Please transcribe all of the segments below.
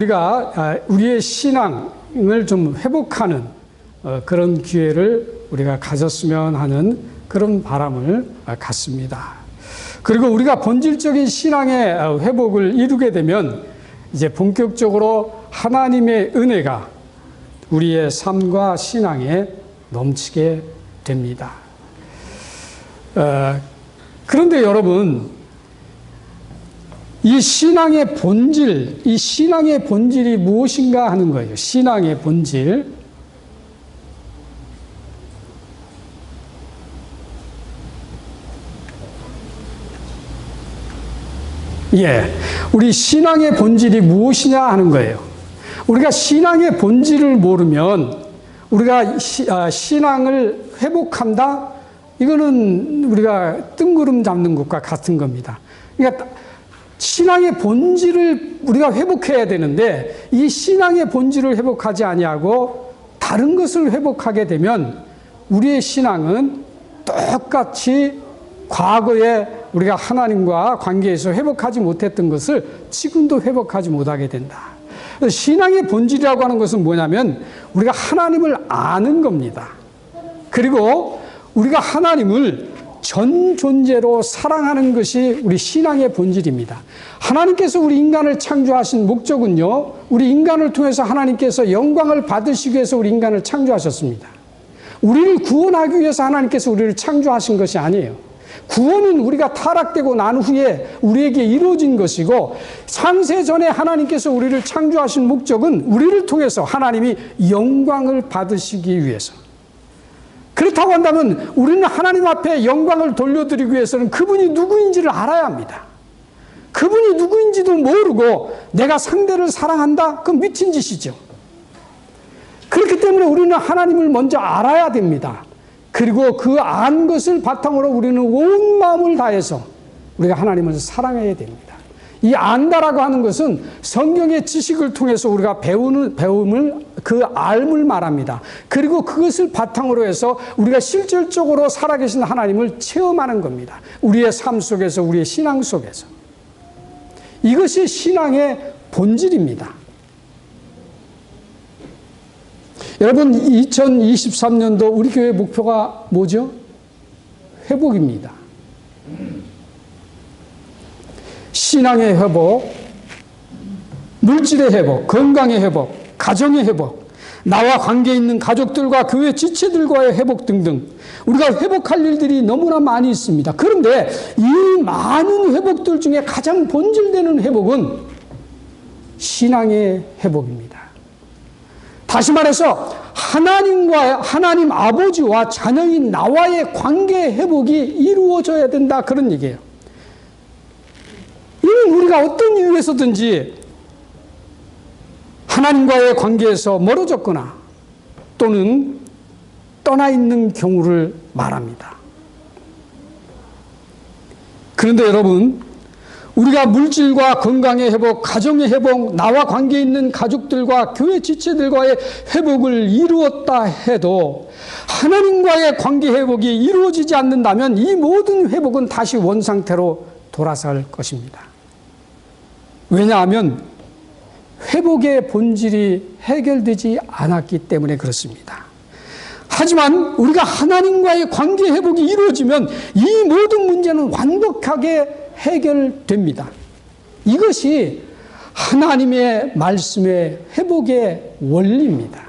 우리가 우리의 신앙을 좀 회복하는 그런 기회를 우리가 가졌으면 하는 그런 바람을 갖습니다. 그리고 우리가 본질적인 신앙의 회복을 이루게 되면 이제 본격적으로 하나님의 은혜가 우리의 삶과 신앙에 넘치게 됩니다. 그런데 여러분, 이 신앙의 본질이 무엇인가 하는 거예요. 신앙의 본질. 우리 신앙의 본질이 무엇이냐 하는 거예요. 우리가 신앙의 본질을 모르면 우리가 신앙을 회복한다? 이거는 우리가 뜬구름 잡는 것과 같은 겁니다. 그러니까 신앙의 본질을 우리가 회복해야 되는데 이 신앙의 본질을 회복하지 아니하고 다른 것을 회복하게 되면 우리의 신앙은 똑같이 과거에 우리가 하나님과 관계에서 회복하지 못했던 것을 지금도 회복하지 못하게 된다. 신앙의 본질이라고 하는 것은 뭐냐면 우리가 하나님을 아는 겁니다. 그리고 우리가 하나님을 전 존재로 사랑하는 것이 우리 신앙의 본질입니다. 하나님께서 우리 인간을 창조하신 목적은요, 우리 인간을 통해서 하나님께서 영광을 받으시기 위해서 우리 인간을 창조하셨습니다. 우리를 구원하기 위해서 하나님께서 우리를 창조하신 것이 아니에요. 구원은 우리가 타락되고 난 후에 우리에게 이루어진 것이고, 창세 전에 하나님께서 우리를 창조하신 목적은 우리를 통해서 하나님이 영광을 받으시기 위해서. 그렇다고 한다면 우리는 하나님 앞에 영광을 돌려드리기 위해서는 그분이 누구인지를 알아야 합니다. 그분이 누구인지도 모르고 내가 상대를 사랑한다? 그건 미친 짓이죠. 그렇기 때문에 우리는 하나님을 먼저 알아야 됩니다. 그리고 그 안 것을 바탕으로 우리는 온 마음을 다해서 우리가 하나님을 사랑해야 됩니다. 이 안다라고 하는 것은 성경의 지식을 통해서 우리가 배움을, 그 알을 말합니다. 그리고 그것을 바탕으로 해서 우리가 실질적으로 살아계신 하나님을 체험하는 겁니다. 우리의 삶 속에서, 우리의 신앙 속에서. 이것이 신앙의 본질입니다. 여러분, 2023년도 우리 교회 목표가 뭐죠? 회복입니다. 신앙의 회복, 물질의 회복, 건강의 회복, 가정의 회복, 나와 관계 있는 가족들과 교회 지체들과의 회복 등등 우리가 회복할 일들이 너무나 많이 있습니다. 그런데 이 많은 회복들 중에 가장 본질되는 회복은 신앙의 회복입니다. 다시 말해서 하나님 아버지와 자녀인 나와의 관계 회복이 이루어져야 된다, 그런 얘기예요. 이는 우리가 어떤 이유에서든지 하나님과의 관계에서 멀어졌거나 또는 떠나 있는 경우를 말합니다. 그런데 여러분, 우리가 물질과 건강의 회복, 가정의 회복, 나와 관계 있는 가족들과 교회 지체들과의 회복을 이루었다 해도 하나님과의 관계 회복이 이루어지지 않는다면 이 모든 회복은 다시 원상태로 돌아설 것입니다. 왜냐하면 회복의 본질이 해결되지 않았기 때문에 그렇습니다. 하지만 우리가 하나님과의 관계 회복이 이루어지면 이 모든 문제는 완벽하게 해결됩니다. 이것이 하나님의 말씀의 회복의 원리입니다.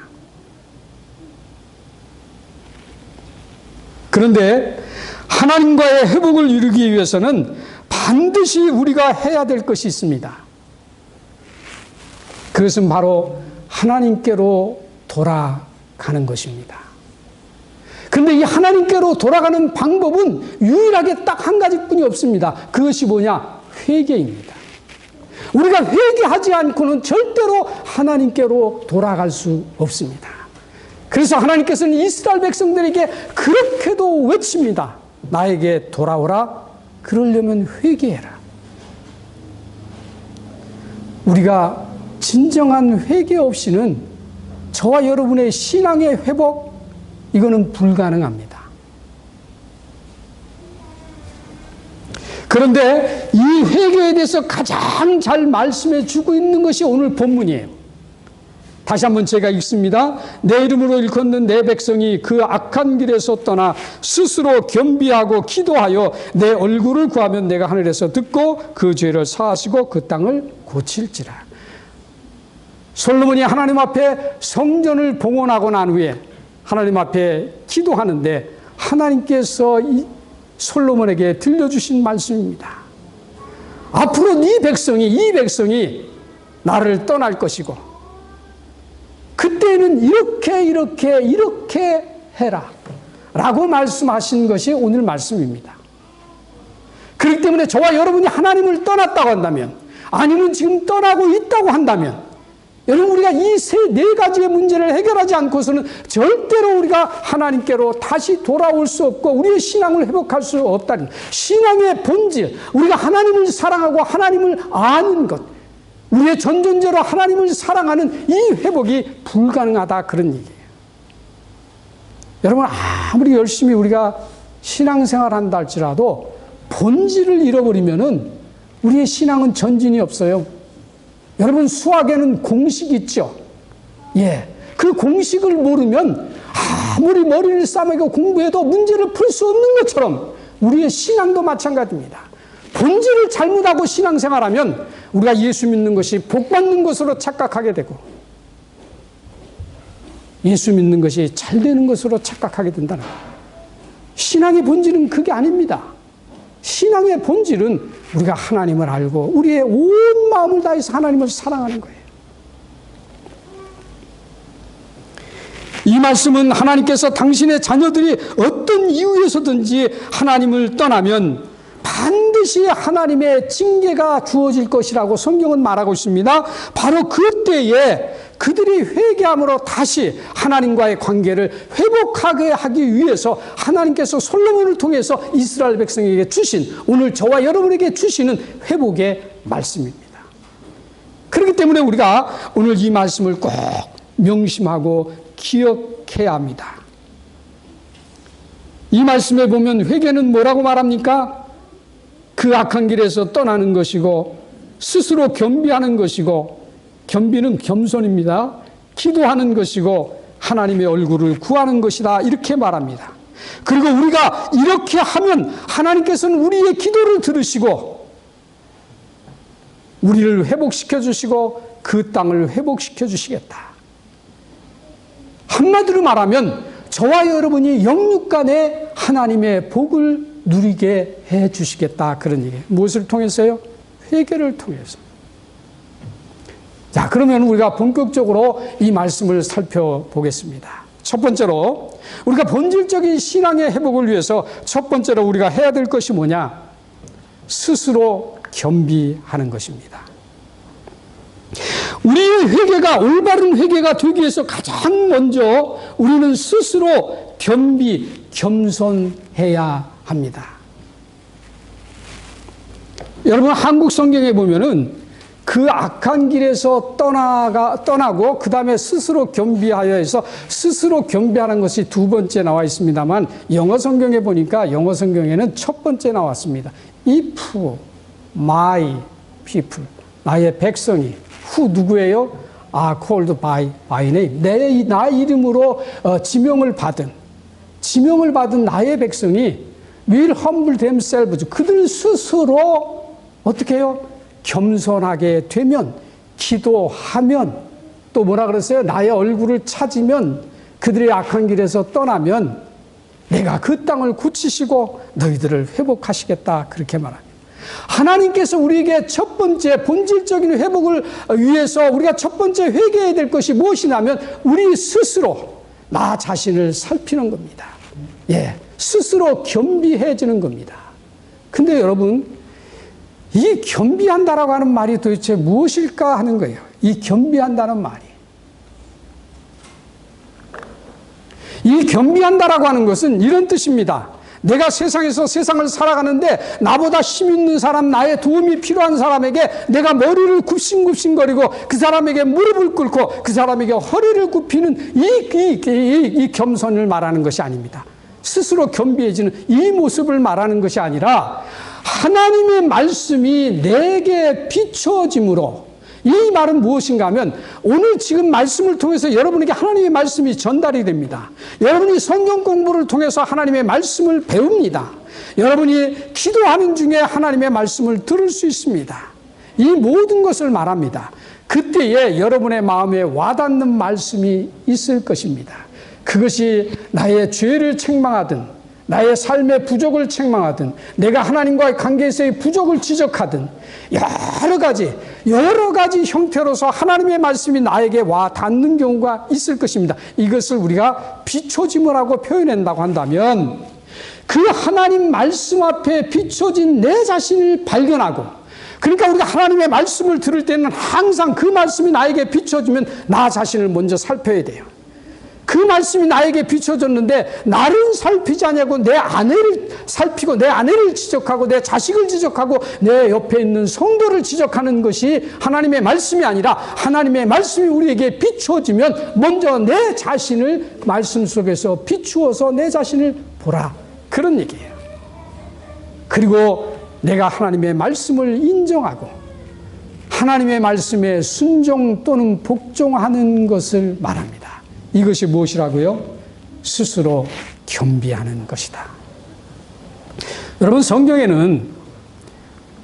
그런데 하나님과의 회복을 이루기 위해서는 반드시 우리가 해야 될 것이 있습니다. 그것은 바로 하나님께로 돌아가는 것입니다. 그런데 이 하나님께로 돌아가는 방법은 유일하게 딱 한 가지뿐이 없습니다. 그것이 뭐냐? 회개입니다. 우리가 회개하지 않고는 절대로 하나님께로 돌아갈 수 없습니다. 그래서 하나님께서는 이스라엘 백성들에게 그렇게도 외칩니다. 나에게 돌아오라. 그러려면 회개해라. 우리가 진정한 회개 없이는 저와 여러분의 신앙의 회복, 이거는 불가능합니다. 그런데 이 회개에 대해서 가장 잘 말씀해 주고 있는 것이 오늘 본문이에요. 다시 한번 제가 읽습니다. 내 이름으로 일컫는 내 백성이 그 악한 길에서 떠나 스스로 겸비하고 기도하여 내 얼굴을 구하면 내가 하늘에서 듣고 그 죄를 사하시고 그 땅을 고칠지라. 솔로몬이 하나님 앞에 성전을 봉헌하고 난 후에 하나님 앞에 기도하는데 하나님께서 이 솔로몬에게 들려주신 말씀입니다. 앞으로 이 백성이 나를 떠날 것이고 그때는 이렇게 해라 라고 말씀하신 것이 오늘 말씀입니다. 그렇기 때문에 저와 여러분이 하나님을 떠났다고 한다면, 아니면 지금 떠나고 있다고 한다면, 여러분 우리가 이 네 가지의 문제를 해결하지 않고서는 절대로 우리가 하나님께로 다시 돌아올 수 없고 우리의 신앙을 회복할 수 없다는, 신앙의 본질, 우리가 하나님을 사랑하고 하나님을 아는 것, 우리의 전존재로 하나님을 사랑하는 이 회복이 불가능하다, 그런 얘기예요. 여러분 아무리 열심히 우리가 신앙생활 한다 할지라도 본질을 잃어버리면은 우리의 신앙은 전진이 없어요. 여러분 수학에는 공식이 있죠. 그 공식을 모르면 아무리 머리를 싸매고 공부해도 문제를 풀 수 없는 것처럼 우리의 신앙도 마찬가지입니다. 본질을 잘못하고 신앙생활하면 우리가 예수 믿는 것이 복 받는 것으로 착각하게 되고 예수 믿는 것이 잘 되는 것으로 착각하게 된다는 거예요. 신앙의 본질은 그게 아닙니다. 신앙의 본질은 우리가 하나님을 알고 우리의 온 마음을 다해서 하나님을 사랑하는 거예요. 이 말씀은 하나님께서 당신의 자녀들이 어떤 이유에서든지 하나님을 떠나면 반드시 하나님의 징계가 주어질 것이라고 성경은 말하고 있습니다. 바로 그때에 그들이 회개함으로 다시 하나님과의 관계를 회복하게 하기 위해서 하나님께서 솔로몬을 통해서 이스라엘 백성에게 주신, 오늘 저와 여러분에게 주시는 회복의 말씀입니다. 그렇기 때문에 우리가 오늘 이 말씀을 꼭 명심하고 기억해야 합니다. 이 말씀에 보면 회개는 뭐라고 말합니까? 그 악한 길에서 떠나는 것이고 스스로 겸비하는 것이고, 겸비는 겸손입니다. 기도하는 것이고 하나님의 얼굴을 구하는 것이다, 이렇게 말합니다. 그리고 우리가 이렇게 하면 하나님께서는 우리의 기도를 들으시고 우리를 회복시켜 주시고 그 땅을 회복시켜 주시겠다. 한마디로 말하면 저와 여러분이 영육간에 하나님의 복을 누리게 해 주시겠다, 그런 얘기예요. 무엇을 통해서요? 회개를 통해서. 자, 그러면 우리가 본격적으로 이 말씀을 살펴보겠습니다. 첫 번째로 우리가 본질적인 신앙의 회복을 위해서 첫 번째로 우리가 해야 될 것이 뭐냐? 스스로 겸비하는 것입니다. 우리의 회개가 올바른 회개가 되기 위해서 가장 먼저 우리는 스스로 겸손해야 합니다. 여러분 한국 성경에 보면은 그 악한 길에서 떠나고 그 다음에 스스로 겸비하여 해서 스스로 겸비하는 것이 두 번째 나와 있습니다만, 영어 성경에 보니까 영어 성경에는 첫 번째 나왔습니다. If my people, 나의 백성이, who 누구예요? called by name, 나 이름으로 지명을 받은 나의 백성이 will humble themselves, 그들 스스로 어떻게 해요? 겸손하게 되면, 기도하면, 또 뭐라 그랬어요? 나의 얼굴을 찾으면, 그들의 악한 길에서 떠나면 내가 그 땅을 고치시고 너희들을 회복하시겠다, 그렇게 말합니다. 하나님께서 우리에게 첫 번째 본질적인 회복을 위해서 우리가 첫 번째 회개해야 될 것이 무엇이냐면 우리 스스로 나 자신을 살피는 겁니다. 스스로 겸비해지는 겁니다. 근데 여러분, 이 겸비한다라고 하는 말이 도대체 무엇일까 하는 거예요. 이 겸비한다는 말이. 이 겸비한다라고 하는 것은 이런 뜻입니다. 내가 세상에서 세상을 살아가는데 나보다 힘 있는 사람, 나의 도움이 필요한 사람에게 내가 머리를 굽신굽신거리고 그 사람에게 무릎을 꿇고 그 사람에게 허리를 굽히는 이 겸손을 말하는 것이 아닙니다. 스스로 겸비해지는 이 모습을 말하는 것이 아니라 하나님의 말씀이 내게 비춰짐으로, 이 말은 무엇인가 하면 오늘 지금 말씀을 통해서 여러분에게 하나님의 말씀이 전달이 됩니다. 여러분이 성경 공부를 통해서 하나님의 말씀을 배웁니다. 여러분이 기도하는 중에 하나님의 말씀을 들을 수 있습니다. 이 모든 것을 말합니다. 그때에 여러분의 마음에 와닿는 말씀이 있을 것입니다. 그것이 나의 죄를 책망하든, 나의 삶의 부족을 책망하든, 내가 하나님과의 관계에서의 부족을 지적하든, 여러 가지 형태로서 하나님의 말씀이 나에게 와 닿는 경우가 있을 것입니다. 이것을 우리가 비춰짐이라고 표현한다고 한다면, 그 하나님 말씀 앞에 비춰진 내 자신을 발견하고, 그러니까 우리가 하나님의 말씀을 들을 때는 항상 그 말씀이 나에게 비춰지면 나 자신을 먼저 살펴야 돼요. 그 말씀이 나에게 비춰졌는데 나를 살피지 않냐고 내 아내를 살피고, 내 아내를 지적하고, 내 자식을 지적하고, 내 옆에 있는 성도를 지적하는 것이 하나님의 말씀이 아니라, 하나님의 말씀이 우리에게 비춰지면 먼저 내 자신을 말씀 속에서 비추어서 내 자신을 보라, 그런 얘기예요. 그리고 내가 하나님의 말씀을 인정하고 하나님의 말씀에 순종 또는 복종하는 것을 말합니다. 이것이 무엇이라고요? 스스로 겸비하는 것이다. 여러분, 성경에는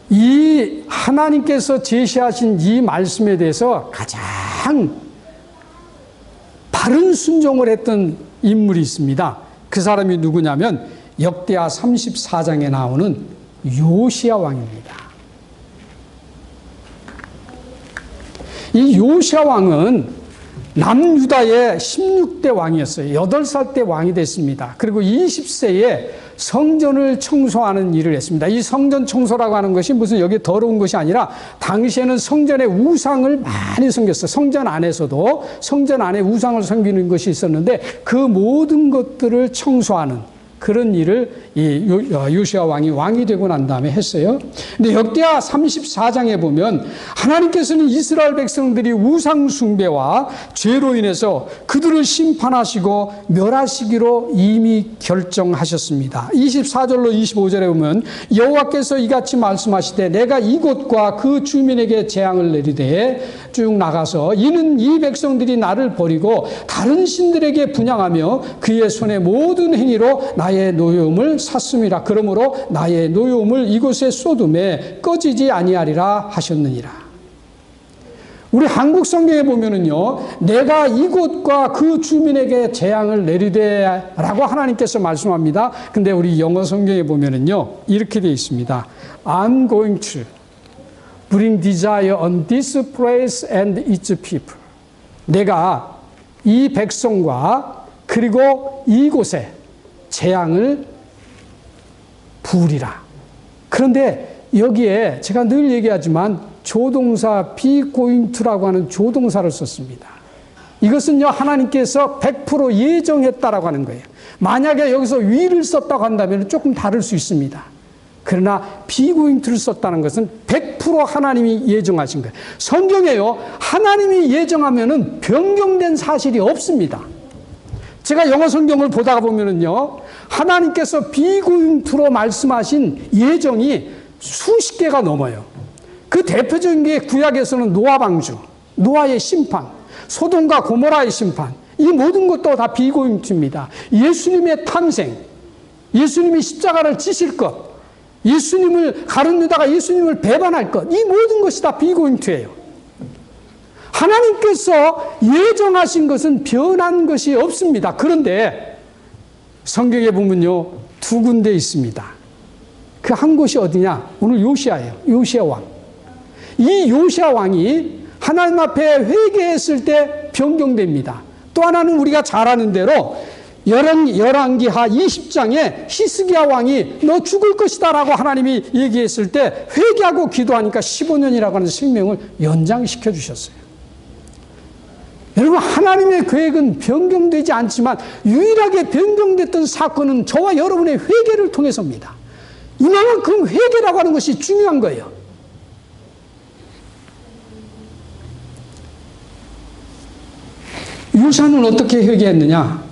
이 하나님께서 제시하신 이 말씀에 대해서 가장 바른 순종을 했던 인물이 있습니다. 그 사람이 누구냐면 역대하 34장에 나오는 요시야 왕입니다. 이 요시야 왕은 남유다의 16대 왕이었어요. 8살 때 왕이 됐습니다. 그리고 20세에 성전을 청소하는 일을 했습니다. 이 성전 청소라고 하는 것이 무슨 여기 더러운 것이 아니라 당시에는 성전에 우상을 많이 섬겼어요. 성전 안에서도 성전 안에 우상을 섬기는 것이 있었는데 그 모든 것들을 청소하는 그런 일을 이 요시야 왕이 되고 난 다음에 했어요. 근데 역대하 34장에 보면 하나님께서는 이스라엘 백성들이 우상 숭배와 죄로 인해서 그들을 심판하시고 멸하시기로 이미 결정하셨습니다. 24절로 25절에 보면 여호와께서 이같이 말씀하시되 내가 이곳과 그 주민에게 재앙을 내리되 쭉 나가서 이는 이 백성들이 나를 버리고 다른 신들에게 분향하며 그의 손의 모든 행위로 나의 노여움을 샀음이라. 그러므로 나의 노여움을 이곳에 쏟음에 꺼지지 아니하리라 하셨느니라. 우리 한국 성경에 보면은요, 내가 이곳과 그 주민에게 재앙을 내리되 라고 하나님께서 말씀합니다. 근데 우리 영어 성경에 보면은요, 이렇게 되어 있습니다. I'm going to bring desire on this place and its people. 내가 이 백성과 그리고 이곳에 재앙을 부으리라. 그런데 여기에 제가 늘 얘기하지만 조동사 be going to라고 하는 조동사를 썼습니다. 이것은요, 하나님께서 100% 예정했다라고 하는 거예요. 만약에 여기서 위를 썼다고 한다면 조금 다를 수 있습니다. 그러나 be going to를 썼다는 것은 100% 하나님이 예정하신 거예요. 성경에요, 하나님이 예정하면은 변경된 사실이 없습니다. 제가 영어 성경을 보다가 보면은요, 하나님께서 be going to로 말씀하신 예정이 수십 개가 넘어요. 그 대표적인 게 구약에서는 노아 방주, 노아의 심판, 소돔과 고모라의 심판, 이 모든 것도 다 be going to입니다. 예수님의 탄생, 예수님이 십자가를 지실 것, 예수님을 가룟 유다가 예수님을 배반할 것, 이 모든 것이 다 be going to예요. 하나님께서 예정하신 것은 변한 것이 없습니다. 그런데 성경에 보면요, 두 군데 있습니다. 그 한 곳이 어디냐? 오늘 요시야예요. 요시야 왕. 이 요시야 왕이 하나님 앞에 회개했을 때 변경됩니다. 또 하나는 우리가 잘 아는 대로 열왕기하 20장에 히스기야 왕이 너 죽을 것이다 라고 하나님이 얘기했을 때 회개하고 기도하니까 15년이라고 하는 생명을 연장시켜 주셨어요. 여러분, 하나님의 계획은 변경되지 않지만 유일하게 변경됐던 사건은 저와 여러분의 회개를 통해서입니다. 이만큼 회개라고 하는 것이 중요한 거예요. 요시야는 어떻게 회개했느냐?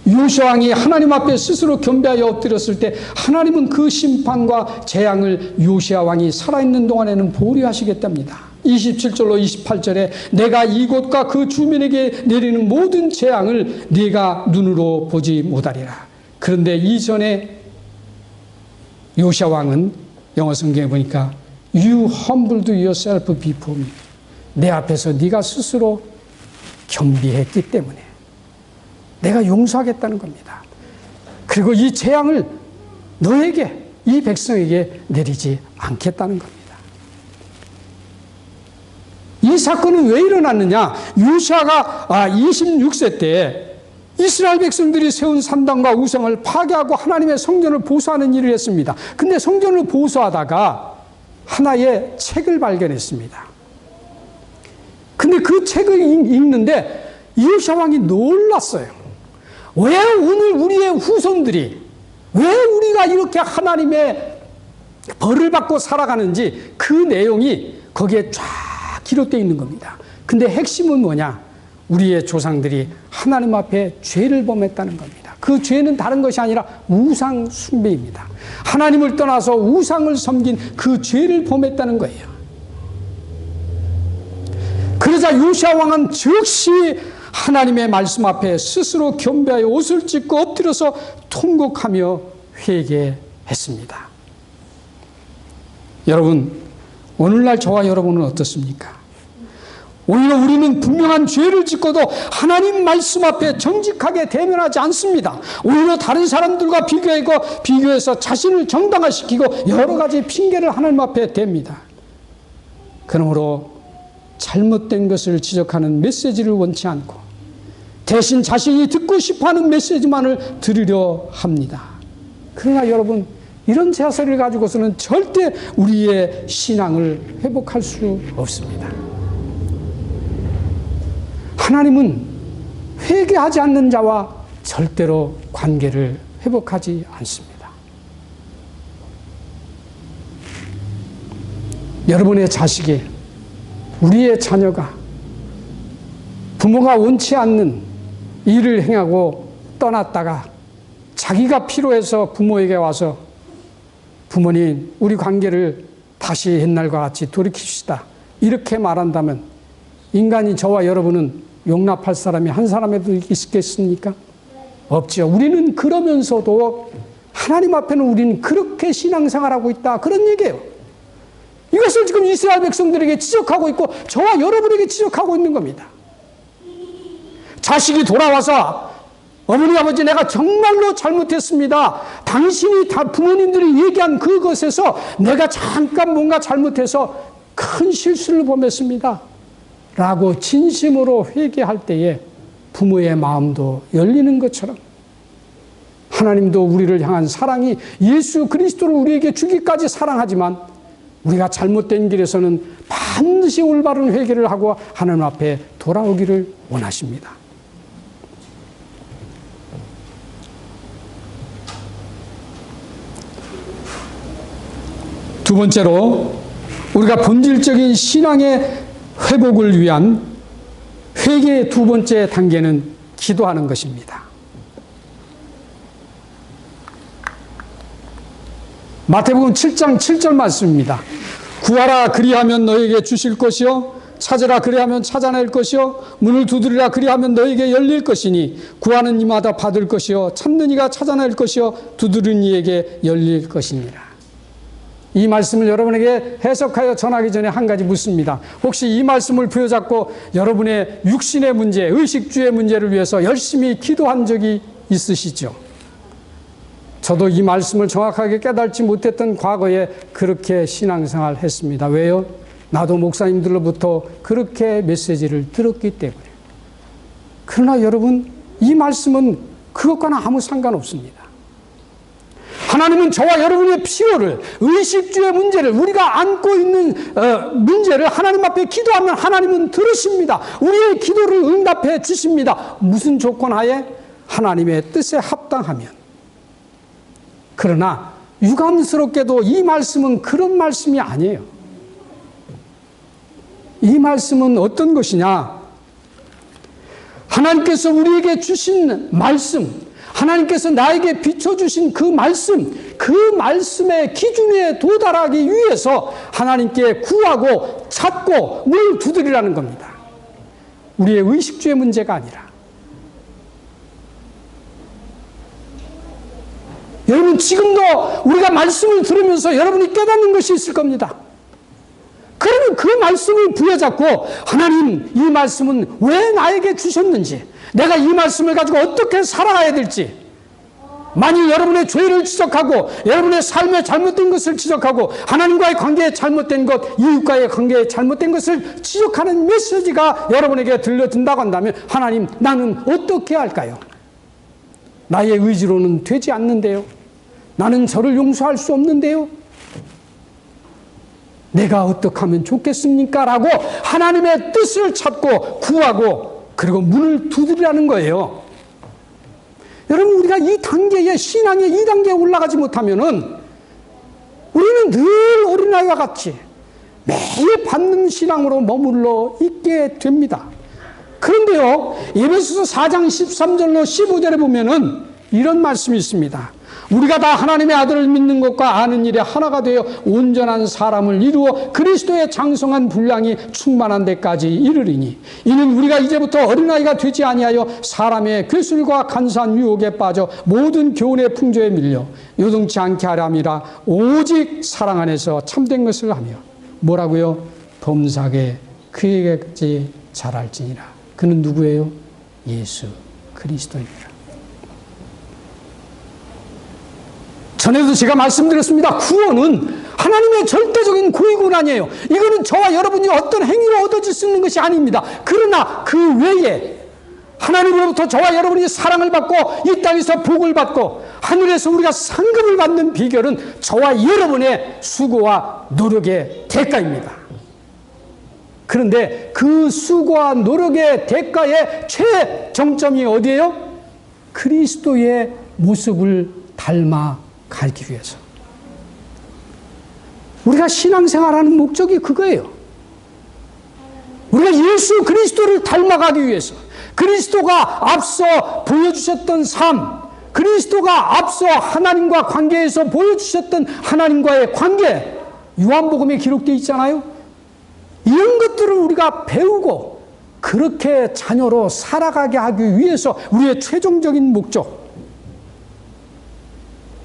요시아 왕이 하나님 앞에 스스로 겸비하여 엎드렸을 때 하나님은 그 심판과 재앙을 요시아 왕이 살아있는 동안에는 보류하시겠답니다. 27절로 28절에 내가 이곳과 그 주민에게 내리는 모든 재앙을 네가 눈으로 보지 못하리라. 그런데 이전에 요시아 왕은 영어 성경에 보니까 You humbled yourself before me. 내 앞에서 네가 스스로 겸비했기 때문에 내가 용서하겠다는 겁니다. 그리고 이 재앙을 너에게, 이 백성에게 내리지 않겠다는 겁니다. 이 사건은 왜 일어났느냐? 요시아가 26세 때 이스라엘 백성들이 세운 산당과 우상을 파괴하고 하나님의 성전을 보수하는 일을 했습니다. 근데 성전을 보수하다가 하나의 책을 발견했습니다. 근데 그 책을 읽는데 요시아 왕이 놀랐어요. 왜 오늘 우리의 후손들이, 왜 우리가 이렇게 하나님의 벌을 받고 살아가는지 그 내용이 거기에 쫙 기록되어 있는 겁니다. 근데 핵심은 뭐냐? 우리의 조상들이 하나님 앞에 죄를 범했다는 겁니다. 그 죄는 다른 것이 아니라 우상 숭배입니다. 하나님을 떠나서 우상을 섬긴 그 죄를 범했다는 거예요. 그러자 요시아 왕은 즉시 하나님의 말씀 앞에 스스로 겸비하여 옷을 찢고 엎드려서 통곡하며 회개했습니다. 여러분, 오늘날 저와 여러분은 어떻습니까? 오히려 우리는 분명한 죄를 짓고도 하나님 말씀 앞에 정직하게 대면하지 않습니다. 오히려 다른 사람들과 비교해서 자신을 정당화시키고 여러 가지 핑계를 하나님 앞에 댑니다. 그러므로 잘못된 것을 지적하는 메시지를 원치 않고 대신 자신이 듣고 싶어하는 메시지만을 들으려 합니다. 그러나 여러분, 이런 자세를 가지고서는 절대 우리의 신앙을 회복할 수 없습니다. 하나님은 회개하지 않는 자와 절대로 관계를 회복하지 않습니다. 여러분의 자식이, 우리의 자녀가 부모가 원치 않는 일을 행하고 떠났다가 자기가 필요해서 부모에게 와서 부모님, 우리 관계를 다시 옛날과 같이 돌이킵시다, 이렇게 말한다면 인간이, 저와 여러분은 용납할 사람이 한 사람에도 있겠습니까? 없죠. 우리는 그러면서도 하나님 앞에는 우리는 그렇게 신앙생활하고 있다, 그런 얘기예요. 이것을 지금 이스라엘 백성들에게 지적하고 있고 저와 여러분에게 지적하고 있는 겁니다. 자식이 돌아와서 어머니, 아버지, 내가 정말로 잘못했습니다. 당신이 다 부모님들이 얘기한 그것에서 내가 잠깐 뭔가 잘못해서 큰 실수를 범했습니다 라고 진심으로 회개할 때에 부모의 마음도 열리는 것처럼 하나님도 우리를 향한 사랑이 예수 그리스도를 우리에게 주기까지 사랑하지만 우리가 잘못된 길에서는 반드시 올바른 회개를 하고 하나님 앞에 돌아오기를 원하십니다. 두 번째로, 우리가 본질적인 신앙의 회복을 위한 회개의 두 번째 단계는 기도하는 것입니다. 마태복음 7장 7절 말씀입니다. 구하라 그리하면 너에게 주실 것이요, 찾으라 그리하면 찾아낼 것이요, 문을 두드리라 그리하면 너에게 열릴 것이니 구하는 이마다 받을 것이요, 찾는 이가 찾아낼 것이요, 두드리는 이에게 열릴 것이니라. 이 말씀을 여러분에게 해석하여 전하기 전에 한 가지 묻습니다. 혹시 이 말씀을 부여잡고 여러분의 육신의 문제, 의식주의 문제를 위해서 열심히 기도한 적이 있으시죠? 저도 이 말씀을 정확하게 깨닫지 못했던 과거에 그렇게 신앙생활을 했습니다. 왜요? 나도 목사님들로부터 그렇게 메시지를 들었기 때문에. 그러나 여러분, 이 말씀은 그것과는 아무 상관없습니다. 하나님은 저와 여러분의 필요를, 의식주의 문제를, 우리가 안고 있는 문제를 하나님 앞에 기도하면 하나님은 들으십니다. 우리의 기도를 응답해 주십니다. 무슨 조건 하에? 하나님의 뜻에 합당하면. 그러나 유감스럽게도 이 말씀은 그런 말씀이 아니에요. 이 말씀은 어떤 것이냐? 하나님께서 우리에게 주신 말씀, 하나님께서 나에게 비춰주신 그 말씀의 기준에 도달하기 위해서 하나님께 구하고 찾고 문을 두드리라는 겁니다. 우리의 의식주의 문제가 아니라. 여러분, 지금도 우리가 말씀을 들으면서 여러분이 깨닫는 것이 있을 겁니다. 그러면 그 말씀을 부여잡고, 하나님, 이 말씀은 왜 나에게 주셨는지, 내가 이 말씀을 가지고 어떻게 살아가야 될지, 만일 여러분의 죄를 지적하고 여러분의 삶에 잘못된 것을 지적하고 하나님과의 관계에 잘못된 것, 이웃과의 관계에 잘못된 것을 지적하는 메시지가 여러분에게 들려든다고 한다면, 하나님, 나는 어떻게 할까요? 나의 의지로는 되지 않는데요. 나는 저를 용서할 수 없는데요. 내가 어떻게 하면 좋겠습니까? 라고 하나님의 뜻을 찾고 구하고, 그리고 문을 두드리라는 거예요. 여러분, 우리가 이 단계에, 신앙의 이 단계에 올라가지 못하면은 우리는 늘 어린아이와 같이 매일 받는 신앙으로 머물러 있게 됩니다. 그런데요, 에베소서 4장 13절로 15절에 보면은 이런 말씀이 있습니다. 우리가 다 하나님의 아들을 믿는 것과 아는 일에 하나가 되어 온전한 사람을 이루어 그리스도의 장성한 분량이 충만한 데까지 이르리니, 이는 우리가 이제부터 어린아이가 되지 아니하여 사람의 괴술과 간사한 유혹에 빠져 모든 교훈의 풍조에 밀려 요동치 않게 하려 함이라. 오직 사랑 안에서 참된 것을 하며, 뭐라고요? 범사게 그에게까지 자랄지니라. 그는 누구예요? 예수 그리스도입니다. 전에도 제가 말씀드렸습니다. 구원은 하나님의 절대적인 고의군 아니에요. 이거는 저와 여러분이 어떤 행위로 얻어질 수 있는 것이 아닙니다. 그러나 그 외에 하나님으로부터 저와 여러분이 사랑을 받고 이 땅에서 복을 받고 하늘에서 우리가 상급을 받는 비결은 저와 여러분의 수고와 노력의 대가입니다. 그런데 그 수고와 노력의 대가의 최정점이 어디예요? 그리스도의 모습을 닮아 가기 위해서. 우리가 신앙생활하는 목적이 그거예요. 우리가 예수 그리스도를 닮아가기 위해서, 그리스도가 앞서 보여주셨던 삶, 그리스도가 앞서 하나님과 관계에서 보여주셨던 하나님과의 관계, 요한복음에 기록되어 있잖아요. 이런 것들을 우리가 배우고 그렇게 자녀로 살아가게 하기 위해서 우리의 최종적인 목적,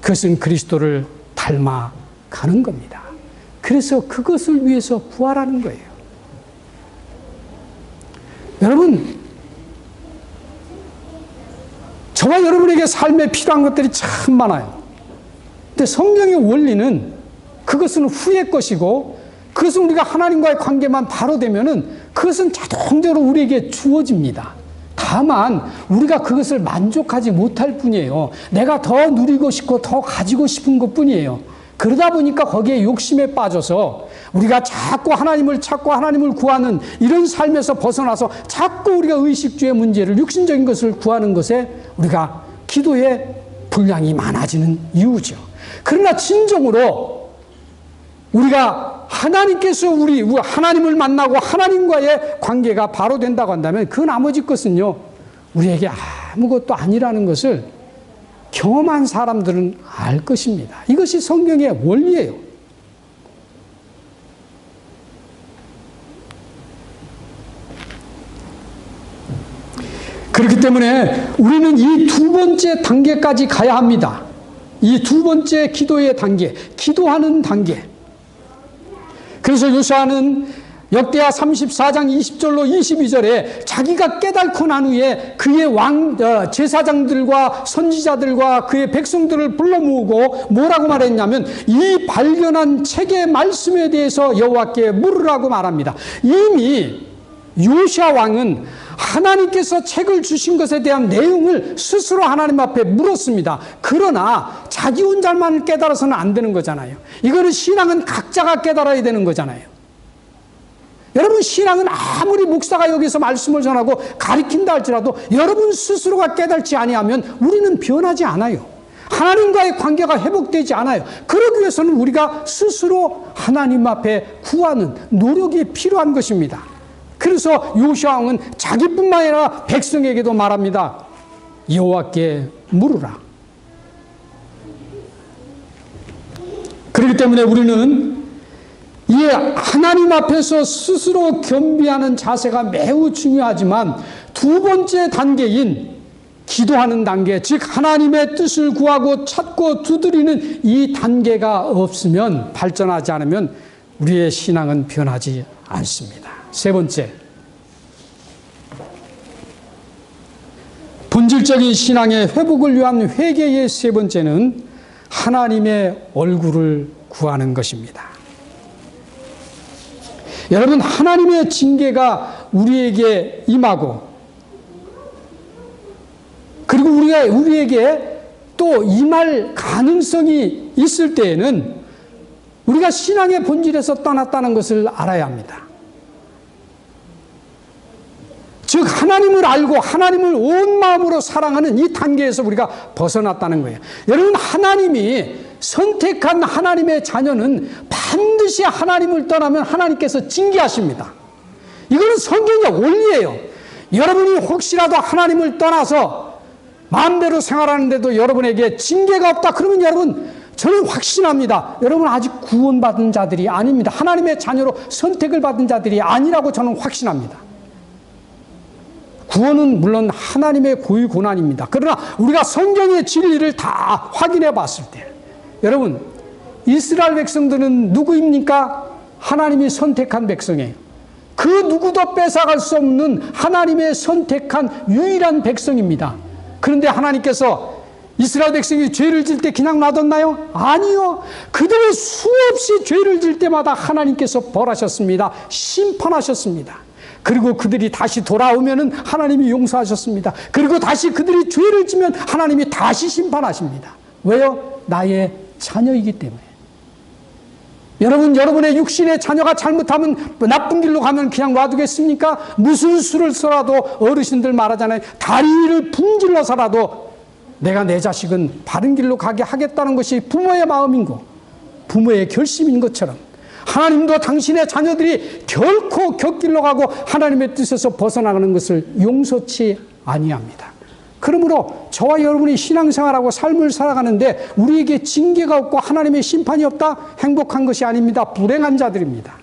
그것은 그리스도를 닮아가는 겁니다. 그래서 그것을 위해서 부활하는 거예요. 여러분, 저와 여러분에게 삶에 필요한 것들이 참 많아요. 근데 성경의 원리는 그것은 후의 것이고, 그것은 우리가 하나님과의 관계만 바로 되면은 그것은 자동적으로 우리에게 주어집니다. 다만 우리가 그것을 만족하지 못할 뿐이에요. 내가 더 누리고 싶고 더 가지고 싶은 것 뿐이에요. 그러다 보니까 거기에 욕심에 빠져서 우리가 자꾸 하나님을 찾고 하나님을 구하는 이런 삶에서 벗어나서 자꾸 우리가 의식주의 문제를, 육신적인 것을 구하는 것에 우리가 기도의 분량이 많아지는 이유죠. 그러나 진정으로 우리가 하나님께서 우리 하나님을 만나고 하나님과의 관계가 바로 된다고 한다면 그 나머지 것은요, 우리에게 아무것도 아니라는 것을 경험한 사람들은 알 것입니다. 이것이 성경의 원리예요. 그렇기 때문에 우리는 이 두 번째 단계까지 가야 합니다. 이 두 번째 기도의 단계, 기도하는 단계. 그래서 요수아는 역대하 34장 20절로 22절에 자기가 깨닫고 난 후에 그의 제사장들과 선지자들과 그의 백성들을 불러 모으고 뭐라고 말했냐면, 이 발견한 책의 말씀에 대해서 여호와께 물으라고 말합니다. 이미 요시아 왕은 하나님께서 책을 주신 것에 대한 내용을 스스로 하나님 앞에 물었습니다. 그러나 자기 혼자만 깨달아서는 안 되는 거잖아요. 이거는 신앙은 각자가 깨달아야 되는 거잖아요. 여러분, 신앙은 아무리 목사가 여기서 말씀을 전하고 가르친다 할지라도 여러분 스스로가 깨달지 아니하면 우리는 변하지 않아요. 하나님과의 관계가 회복되지 않아요. 그러기 위해서는 우리가 스스로 하나님 앞에 구하는 노력이 필요한 것입니다. 그래서 요시아 왕은 자기뿐만 아니라 백성에게도 말합니다. 여호와께 물으라. 그렇기 때문에 우리는 이 하나님 앞에서 스스로 겸비하는 자세가 매우 중요하지만 두 번째 단계인 기도하는 단계, 즉 하나님의 뜻을 구하고 찾고 두드리는 이 단계가 없으면, 발전하지 않으면 우리의 신앙은 변하지 않습니다. 세 번째, 본질적인 신앙의 회복을 위한 회개의 세 번째는 하나님의 얼굴을 구하는 것입니다. 여러분, 하나님의 징계가 우리에게 임하고, 그리고 우리에게 또 임할 가능성이 있을 때에는 우리가 신앙의 본질에서 떠났다는 것을 알아야 합니다. 즉 하나님을 알고 하나님을 온 마음으로 사랑하는 이 단계에서 우리가 벗어났다는 거예요. 여러분, 하나님이 선택한 하나님의 자녀는 반드시 하나님을 떠나면 하나님께서 징계하십니다. 이거는 성경의 원리예요. 여러분이 혹시라도 하나님을 떠나서 마음대로 생활하는데도 여러분에게 징계가 없다 그러면 여러분, 저는 확신합니다. 여러분 아직 구원받은 자들이 아닙니다. 하나님의 자녀로 선택을 받은 자들이 아니라고 저는 확신합니다. 구원은 물론 하나님의 고유 고난입니다. 그러나 우리가 성경의 진리를 다 확인해 봤을 때, 여러분, 이스라엘 백성들은 누구입니까? 하나님이 선택한 백성이에요. 그 누구도 뺏어갈 수 없는 하나님의 선택한 유일한 백성입니다. 그런데 하나님께서 이스라엘 백성이 죄를 질 때 그냥 놔뒀나요? 아니요. 그들이 수없이 죄를 질 때마다 하나님께서 벌하셨습니다. 심판하셨습니다. 그리고 그들이 다시 돌아오면은 하나님이 용서하셨습니다. 그리고 다시 그들이 죄를 지면 하나님이 다시 심판하십니다. 왜요? 나의 자녀이기 때문에. 여러분, 여러분의 육신의 자녀가 잘못하면 나쁜 길로 가면 그냥 놔두겠습니까? 무슨 수를 써라도 어르신들 말하잖아요. 다리를 분질러서라도 내가 내 자식은 바른 길로 가게 하겠다는 것이 부모의 마음인고 부모의 결심인 것처럼 하나님도 당신의 자녀들이 결코 곁길로 가고 하나님의 뜻에서 벗어나가는 것을 용서치 아니합니다. 그러므로 저와 여러분이 신앙생활하고 삶을 살아가는데 우리에게 징계가 없고 하나님의 심판이 없다? 행복한 것이 아닙니다. 불행한 자들입니다.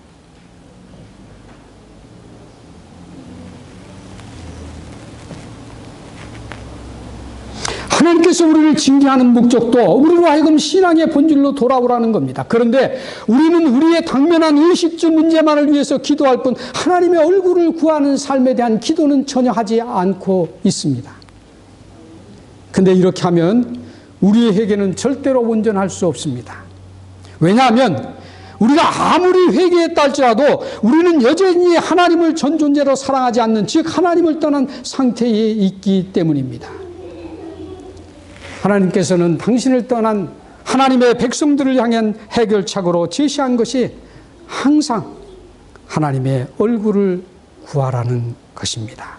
하나님께서 우리를 징계하는 목적도 우리로 하여금 신앙의 본질로 돌아오라는 겁니다. 그런데 우리는 우리의 당면한 의식주 문제만을 위해서 기도할 뿐 하나님의 얼굴을 구하는 삶에 대한 기도는 전혀 하지 않고 있습니다. 근데 이렇게 하면 우리의 회개는 절대로 온전할 수 없습니다. 왜냐하면 우리가 아무리 회개했다 할지라도 우리는 여전히 하나님을 전 존재로 사랑하지 않는, 즉 하나님을 떠난 상태에 있기 때문입니다. 하나님께서는 당신을 떠난 하나님의 백성들을 향한 해결책으로 제시한 것이 항상 하나님의 얼굴을 구하라는 것입니다.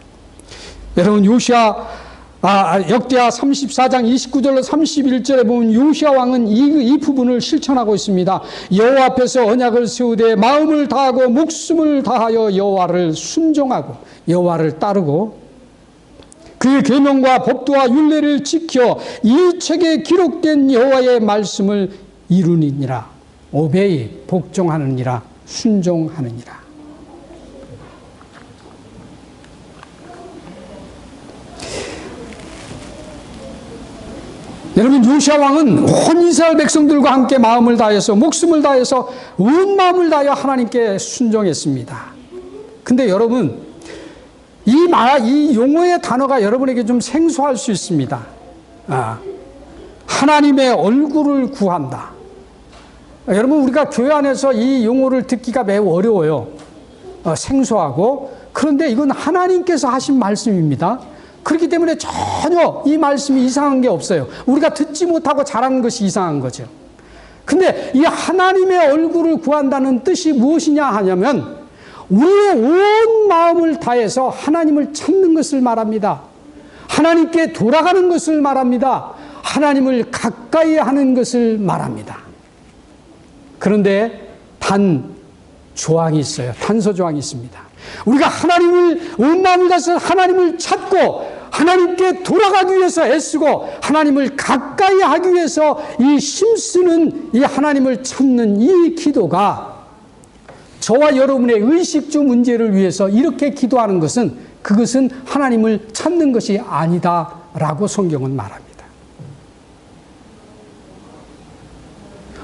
여러분, 역대하 34장 29절로 31절에 보면 요시야 왕은 이 부분을 실천하고 있습니다. 여호와 앞에서 언약을 세우되 마음을 다하고 목숨을 다하여 여호와를 순종하고 여호와를 따르고 그의 계명과 법도와 율례를 지켜 이 책에 기록된 여호와의 말씀을 이루니라. 오베이, 복종하느니라, 순종하느니라. 여러분, 요시야 왕은 온 이스라엘 백성들과 함께 마음을 다해서 목숨을 다해서 온 마음을 다하여 하나님께 순종했습니다. 근데 여러분, 이 용어의 단어가 여러분에게 좀 생소할 수 있습니다. 하나님의 얼굴을 구한다. 여러분, 우리가 교회 안에서 이 용어를 듣기가 매우 어려워요. 생소하고. 그런데 이건 하나님께서 하신 말씀입니다. 그렇기 때문에 전혀 이 말씀이 이상한 게 없어요. 우리가 듣지 못하고 잘하는 것이 이상한 거죠. 근데 이 하나님의 얼굴을 구한다는 뜻이 무엇이냐 하냐면 우리의 온 마음을 다해서 하나님을 찾는 것을 말합니다. 하나님께 돌아가는 것을 말합니다. 하나님을 가까이 하는 것을 말합니다. 그런데 단 조항이 있어요. 단서 조항이 있습니다. 우리가 하나님을 온 마음을 다해서 하나님을 찾고 하나님께 돌아가기 위해서 애쓰고 하나님을 가까이 하기 위해서 이 힘쓰는 이 하나님을 찾는 이 기도가 저와 여러분의 의식주 문제를 위해서 이렇게 기도하는 것은 그것은 하나님을 찾는 것이 아니다라고 성경은 말합니다.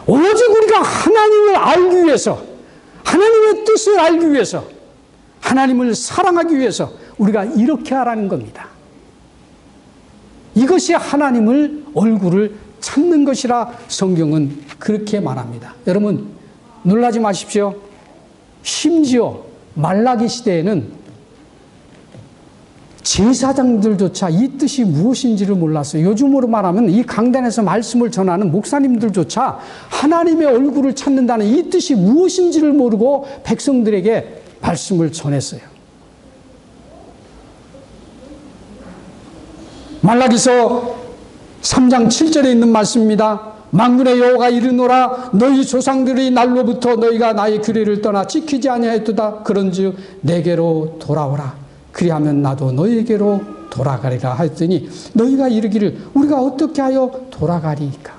오직 우리가 하나님을 알기 위해서, 하나님의 뜻을 알기 위해서, 하나님을 사랑하기 위해서 우리가 이렇게 하라는 겁니다. 이것이 하나님을 얼굴을 찾는 것이라 성경은 그렇게 말합니다. 여러분 놀라지 마십시오. 심지어 말라기 시대에는 제사장들조차 이 뜻이 무엇인지를 몰랐어요. 요즘으로 말하면 이 강단에서 말씀을 전하는 목사님들조차 하나님의 얼굴을 찾는다는 이 뜻이 무엇인지를 모르고 백성들에게 말씀을 전했어요. 말라기서 3장 7절에 있는 말씀입니다. 만군의 여호와가 이르노라 너희 조상들의 날로부터 너희가 나의 규례를 떠나 지키지 아니하였도다. 그런즉 내게로 돌아오라. 그리하면 나도 너희에게로 돌아가리라 하였더니 너희가 이르기를 우리가 어떻게 하여 돌아가리이까.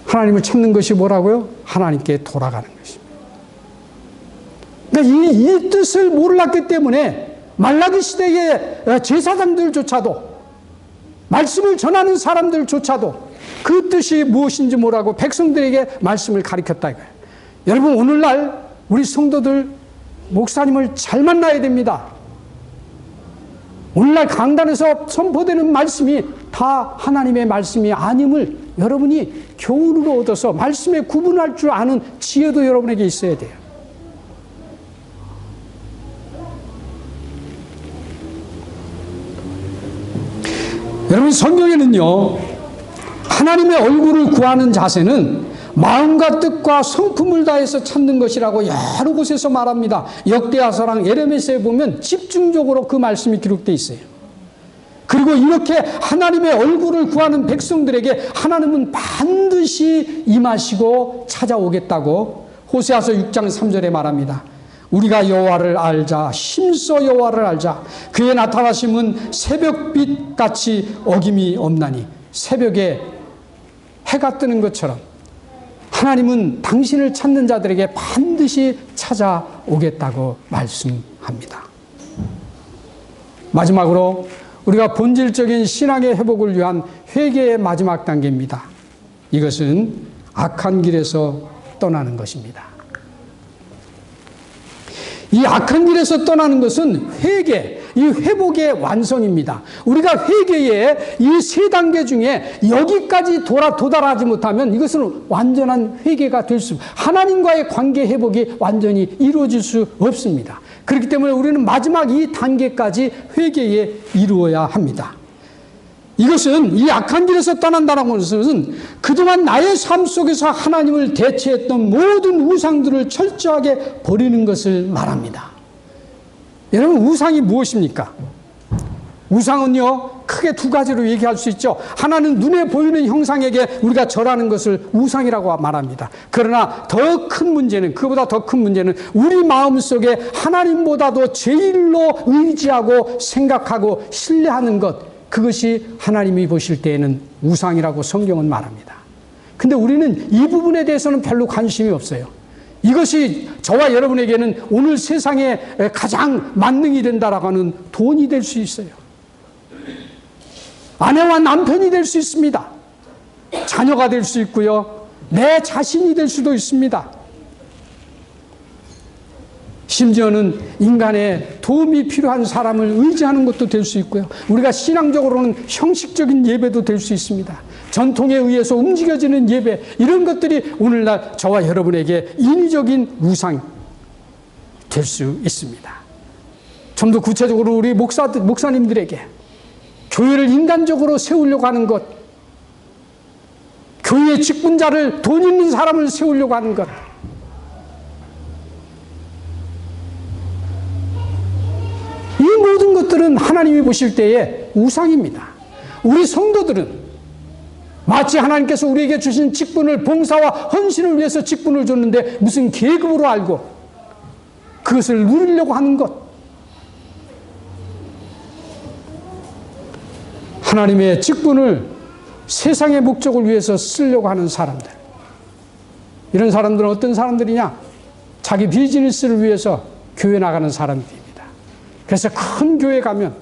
하나님을 찾는 것이 뭐라고요? 하나님께 돌아가는 것입니다. 그러니까 이 뜻을 몰랐기 때문에 말라기 시대의 제사장들조차도 말씀을 전하는 사람들조차도 그 뜻이 무엇인지 모르고 백성들에게 말씀을 가르쳤다 이거예요. 여러분 오늘날 우리 성도들 목사님을 잘 만나야 됩니다. 오늘날 강단에서 선포되는 말씀이 다 하나님의 말씀이 아님을 여러분이 교훈으로 얻어서 말씀에 구분할 줄 아는 지혜도 여러분에게 있어야 돼요. 여러분 성경에는요 하나님의 얼굴을 구하는 자세는 마음과 뜻과 성품을 다해서 찾는 것이라고 여러 곳에서 말합니다. 역대하서랑 예레미야서에 보면 집중적으로 그 말씀이 기록되어 있어요. 그리고 이렇게 하나님의 얼굴을 구하는 백성들에게 하나님은 반드시 임하시고 찾아오겠다고 호세아서 6장 3절에 말합니다. 우리가 여호와를 알자 힘써 여호와를 알자 그의 나타나심은 새벽빛같이 어김이 없나니. 새벽에 해가 뜨는 것처럼 하나님은 당신을 찾는 자들에게 반드시 찾아오겠다고 말씀합니다. 마지막으로 우리가 본질적인 신앙의 회복을 위한 회개의 마지막 단계입니다. 이것은 악한 길에서 떠나는 것입니다. 이 악한 길에서 떠나는 것은 회개, 이 회복의 완성입니다. 우리가 회개의 이 세 단계 중에 여기까지 도달하지 못하면 이것은 완전한 회개가 될 수, 하나님과의 관계 회복이 완전히 이루어질 수 없습니다. 그렇기 때문에 우리는 마지막 이 단계까지 회개에 이루어야 합니다. 이것은 이 악한 길에서 떠난다는 것은 그동안 나의 삶 속에서 하나님을 대체했던 모든 우상들을 철저하게 버리는 것을 말합니다. 여러분 우상이 무엇입니까? 우상은요 크게 두 가지로 얘기할 수 있죠. 하나는 눈에 보이는 형상에게 우리가 절하는 것을 우상이라고 말합니다. 그러나 더 큰 문제는, 그보다 더 큰 문제는 우리 마음속에 하나님보다도 제일로 의지하고 생각하고 신뢰하는 것, 그것이 하나님이 보실 때에는 우상이라고 성경은 말합니다. 근데 우리는 이 부분에 대해서는 별로 관심이 없어요. 이것이 저와 여러분에게는 오늘 세상에 가장 만능이 된다라고 하는 돈이 될 수 있어요. 아내와 남편이 될 수 있습니다. 자녀가 될 수 있고요. 내 자신이 될 수도 있습니다. 심지어는 인간의 도움이 필요한 사람을 의지하는 것도 될 수 있고요. 우리가 신앙적으로는 형식적인 예배도 될 수 있습니다. 전통에 의해서 움직여지는 예배, 이런 것들이 오늘날 저와 여러분에게 인위적인 우상이 될 수 있습니다. 좀 더 구체적으로 우리 목사님들에게 교회를 인간적으로 세우려고 하는 것, 교회의 직분자를 돈 있는 사람을 세우려고 하는 것, 이 모든 것들은 하나님이 보실 때에 우상입니다. 우리 성도들은 마치 하나님께서 우리에게 주신 직분을, 봉사와 헌신을 위해서 직분을 줬는데 무슨 계급으로 알고 그것을 누리려고 하는 것, 하나님의 직분을 세상의 목적을 위해서 쓰려고 하는 사람들. 이런 사람들은 어떤 사람들이냐? 자기 비즈니스를 위해서 교회 나가는 사람들입니다. 그래서 큰 교회 가면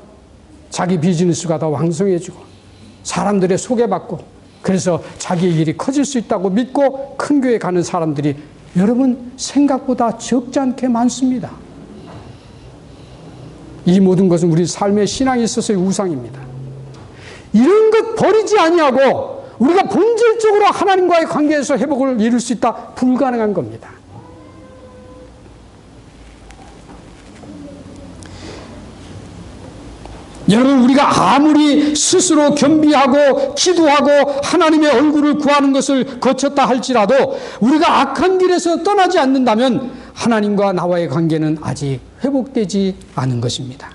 자기 비즈니스가 더 왕성해지고 사람들의 소개받고 그래서 자기의 일이 커질 수 있다고 믿고 큰 교회 가는 사람들이 여러분 생각보다 적지 않게 많습니다. 이 모든 것은 우리 삶의 신앙에 있어서의 우상입니다. 이런 것 버리지 아니하고 우리가 본질적으로 하나님과의 관계에서 회복을 이룰 수 있다? 불가능한 겁니다. 여러분, 우리가 아무리 스스로 겸비하고 기도하고 하나님의 얼굴을 구하는 것을 거쳤다 할지라도 우리가 악한 길에서 떠나지 않는다면 하나님과 나와의 관계는 아직 회복되지 않은 것입니다.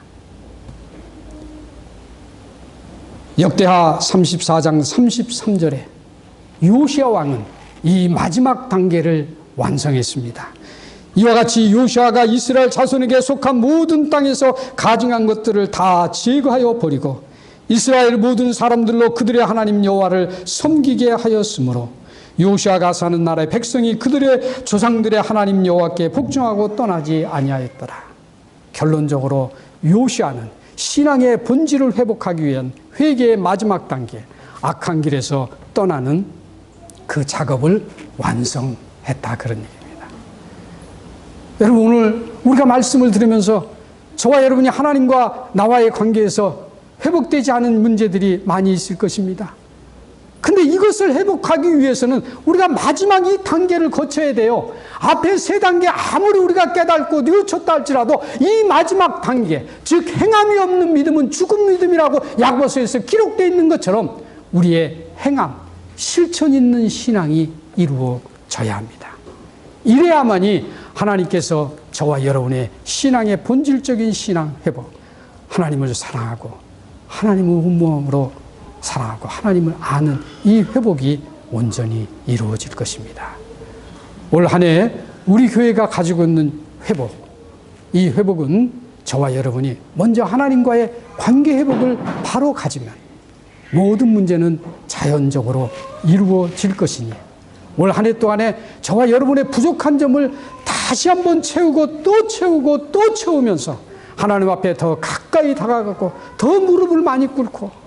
역대하 34장 33절에 요시야 왕은 이 마지막 단계를 완성했습니다. 이와 같이 요시아가 이스라엘 자손에게 속한 모든 땅에서 가증한 것들을 다 제거하여 버리고 이스라엘 모든 사람들로 그들의 하나님 여호와를 섬기게 하였으므로 요시아가 사는 나라의 백성이 그들의 조상들의 하나님 여호와께 복종하고 떠나지 아니하였더라. 결론적으로 요시아는 신앙의 본질을 회복하기 위한 회개의 마지막 단계, 악한 길에서 떠나는 그 작업을 완성했다, 그런 얘기입니다. 여러분, 오늘 우리가 말씀을 들으면서 저와 여러분이 하나님과 나와의 관계에서 회복되지 않은 문제들이 많이 있을 것입니다. 근데 이것을 회복하기 위해서는 우리가 마지막 이 단계를 거쳐야 돼요. 앞에 세 단계 아무리 우리가 깨닫고 뉘우쳤다 할지라도 이 마지막 단계, 즉 행함이 없는 믿음은 죽은 믿음이라고 야고보서에서 기록되어 있는 것처럼 우리의 행함, 실천 있는 신앙이 이루어져야 합니다. 이래야만이 하나님께서 저와 여러분의 신앙의 본질적인 신앙 회복, 하나님을 사랑하고 하나님을 온몸으로 사랑하고 하나님을 아는 이 회복이 온전히 이루어질 것입니다. 올 한 해 우리 교회가 가지고 있는 회복, 이 회복은 저와 여러분이 먼저 하나님과의 관계 회복을 바로 가지면 모든 문제는 자연적으로 이루어질 것이니 올 한 해 동안에 저와 여러분의 부족한 점을 다시 한번 채우고 또 채우고 또 채우면서 하나님 앞에 더 가까이 다가가고 더 무릎을 많이 꿇고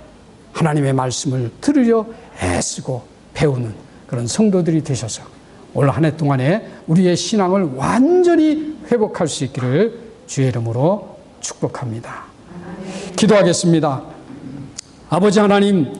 하나님의 말씀을 들으려 애쓰고 배우는 그런 성도들이 되셔서 올 한 해 동안에 우리의 신앙을 완전히 회복할 수 있기를 주의 이름으로 축복합니다. 기도하겠습니다. 아버지 하나님,